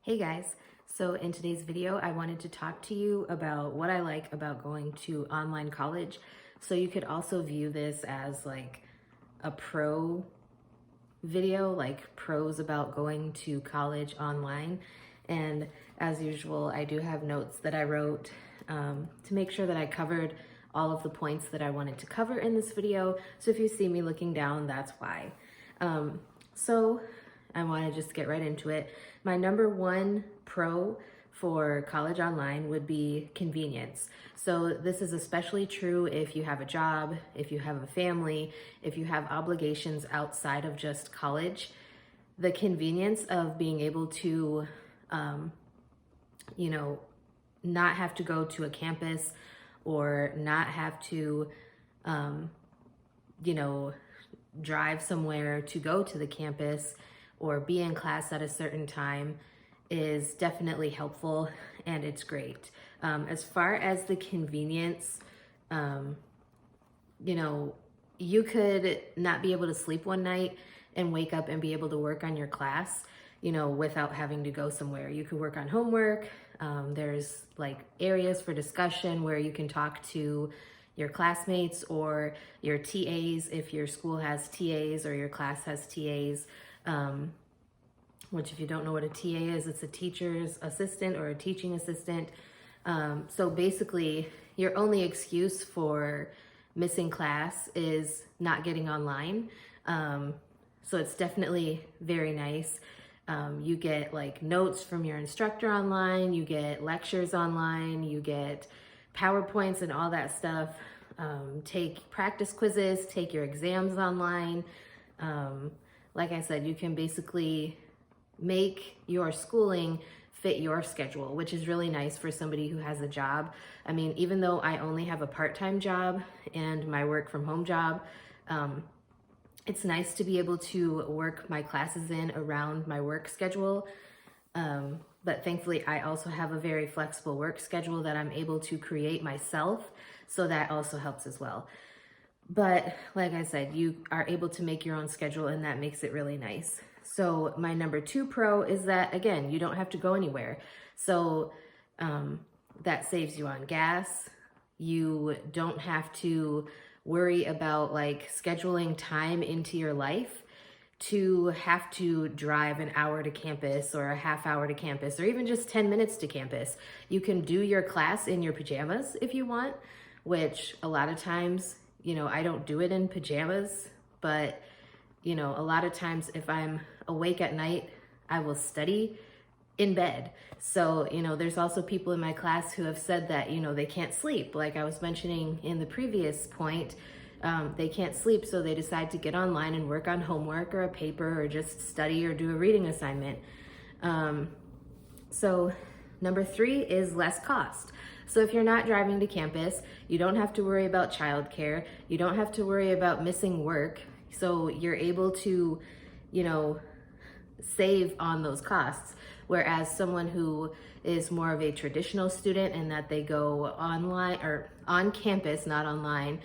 Hey guys, so in today's video, I wanted to talk to you about what I like about going to online college. So you could also view this as like a pro video, like pros about going to college online. And as usual, I do have notes that I wrote to make sure that I covered all of the points that I wanted to cover in this video. So if you see me looking down, that's why. So I want to just get right into it. My number one pro for college online would be convenience. So this is especially true if you have a job, if you have a family, if you have obligations outside of just college. The convenience of being able to, not have to go to a campus or not have to, drive somewhere to go to the campus or be in class at a certain time is definitely helpful, and it's great. As far as the convenience, you could not be able to sleep one night and wake up and be able to work on your class, without having to go somewhere. You could work on homework. There's like areas for discussion where you can talk to your classmates or your TAs if your school has TAs or your class has TAs. Which if you don't know what a TA is, it's a teacher's assistant or a teaching assistant. So basically, your only excuse for missing class is not getting online. So it's definitely very nice. You get like notes from your instructor online, you get lectures online, you get PowerPoints and all that stuff. Take practice quizzes, take your exams online. Like I said, you can basically make your schooling fit your schedule, which is really nice for somebody who has a job. I mean, even though I only have a part-time job and my work from home job, it's nice to be able to work my classes in around my work schedule. But thankfully, I also have a very flexible work schedule that I'm able to create myself. So that also helps as well. But like I said, you are able to make your own schedule, and that makes it really nice. So my number two pro is that, again, you don't have to go anywhere. So that saves you on gas. You don't have to worry about like scheduling time into your life to have to drive an hour to campus or a half hour to campus or even just 10 minutes to campus. You can do your class in your pajamas if you want, which a lot of times, I don't do it in pajamas, but a lot of times if I'm awake at night, I will study in bed. So, there's also people in my class who have said that, they can't sleep. Like I was mentioning in the previous point, they can't sleep, so they decide to get online and work on homework or a paper or just study or do a reading assignment. So number three is less cost. So if you're not driving to campus, you don't have to worry about childcare. You don't have to worry about missing work. So you're able to, save on those costs. Whereas someone who is more of a traditional student and that they go online or on campus, not online,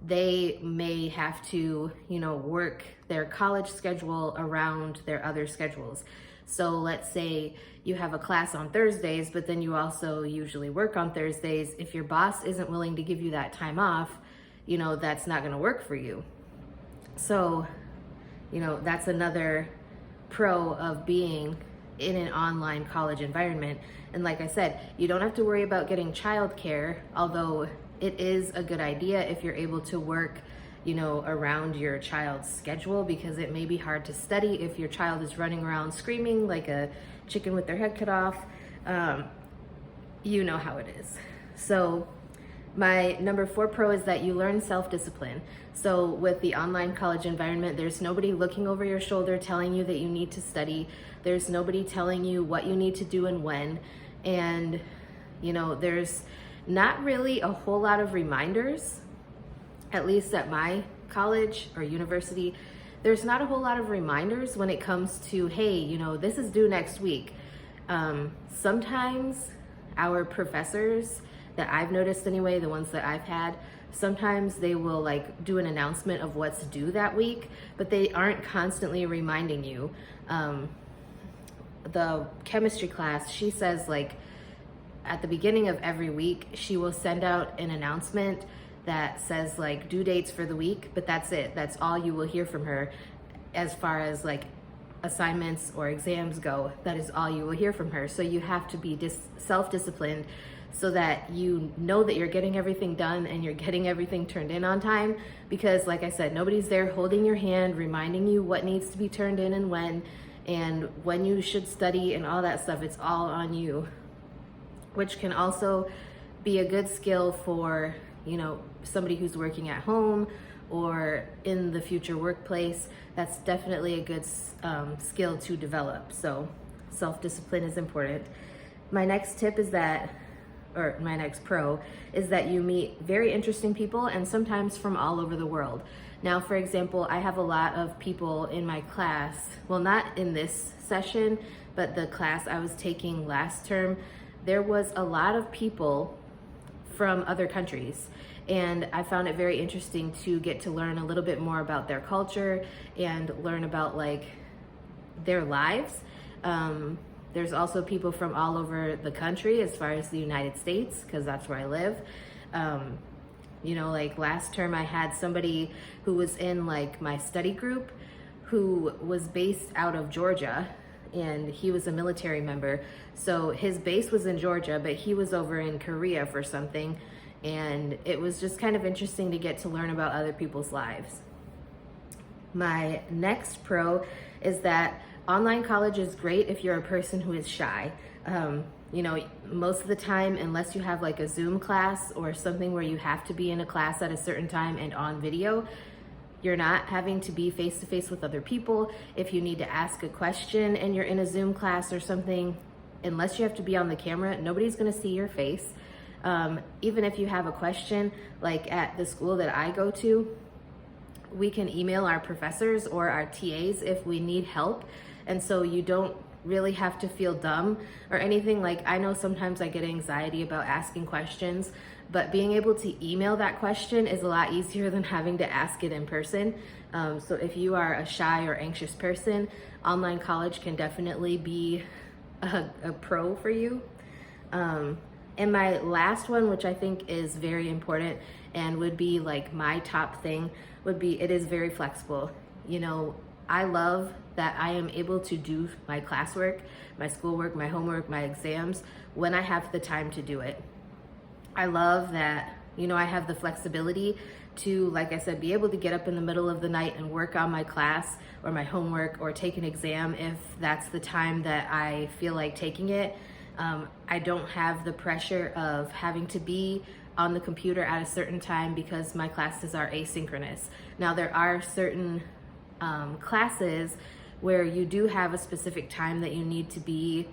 they may have to, work their college schedule around their other schedules. So let's say you have a class on Thursdays, but then you also usually work on Thursdays. If your boss isn't willing to give you that time off, that's not going to work for you. So, that's another pro of being in an online college environment. And like I said, you don't have to worry about getting childcare, although it is a good idea if you're able to work, around your child's schedule, because it may be hard to study if your child is running around screaming like a chicken with their head cut off. You know how it is. So my number four pro is that you learn self-discipline. So with the online college environment, there's nobody looking over your shoulder telling you that you need to study. There's nobody telling you what you need to do and when. And, there's not really a whole lot of reminders, at least at my college or university. There's not a whole lot of reminders when it comes to, hey, this is due next week. Sometimes our professors, that I've noticed anyway, the ones that I've had, sometimes they will like do an announcement of what's due that week, but they aren't constantly reminding you. the chemistry class, she says like at the beginning of every week, she will send out an announcement that says like due dates for the week, but that's it. That's all you will hear from her as far as like assignments or exams go. That is all you will hear from her. So you have to be self-disciplined so that you know that you're getting everything done and you're getting everything turned in on time, because like I said, nobody's there holding your hand, reminding you what needs to be turned in and when you should study and all that stuff. It's all on you, which can also be a good skill for, you know, somebody who's working at home or in the future workplace. That's definitely a good skill to develop. So self-discipline is important. My next tip is that, or my next pro, is that you meet very interesting people and sometimes from all over the world. Now, for example, I have a lot of people in my class, well, not in this session, but the class I was taking last term, there was a lot of people from other countries. And I found it very interesting to get to learn a little bit more about their culture and learn about like their lives. There's also people from all over the country as far as the United States, because that's where I live. You know, like last term I had somebody who was in like my study group who was based out of Georgia, and he was a military member. So his base was in Georgia, but he was over in Korea for something. And it was just kind of interesting to get to learn about other people's lives. My next pro is that online college is great if you're a person who is shy. You know, most of the time, unless you have like a Zoom class or something where you have to be in a class at a certain time and on video, you're not having to be face-to-face with other people. If you need to ask a question and you're in a Zoom class or something, unless you have to be on the camera, nobody's gonna see your face. Even if you have a question, like at the school that I go to, we can email our professors or our TAs if we need help. And so you don't really have to feel dumb or anything. Like, I know sometimes I get anxiety about asking questions, but being able to email that question is a lot easier than having to ask it in person. So if you are a shy or anxious person, online college can definitely be a pro for you. And my last one, which I think is very important and would be like my top thing, would be it is very flexible. You know, I love that I am able to do my classwork, my schoolwork, my homework, my exams when I have the time to do it. I love that, you know, I have the flexibility to, like I said, be able to get up in the middle of the night and work on my class or my homework or take an exam if that's the time that I feel like taking it. I don't have the pressure of having to be on the computer at a certain time because my classes are asynchronous. Now, there are certain classes where you do have a specific time that you need to be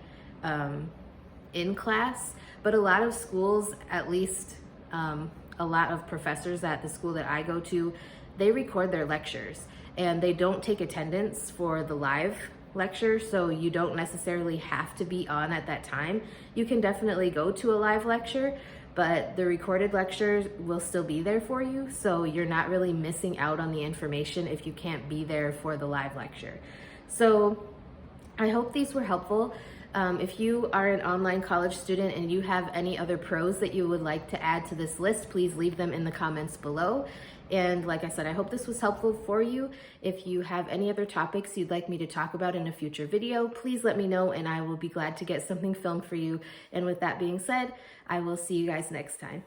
in class, but a lot of schools, at least a lot of professors at the school that I go to, they record their lectures and they don't take attendance for the live lecture, so you don't necessarily have to be on at that time. You can definitely go to a live lecture, but the recorded lectures will still be there for you, so you're not really missing out on the information if you can't be there for the live lecture. So I hope these were helpful. If you are an online college student and you have any other pros that you would like to add to this list, please leave them in the comments below. And like I said, I hope this was helpful for you. If you have any other topics you'd like me to talk about in a future video, please let me know and I will be glad to get something filmed for you. And with that being said, I will see you guys next time.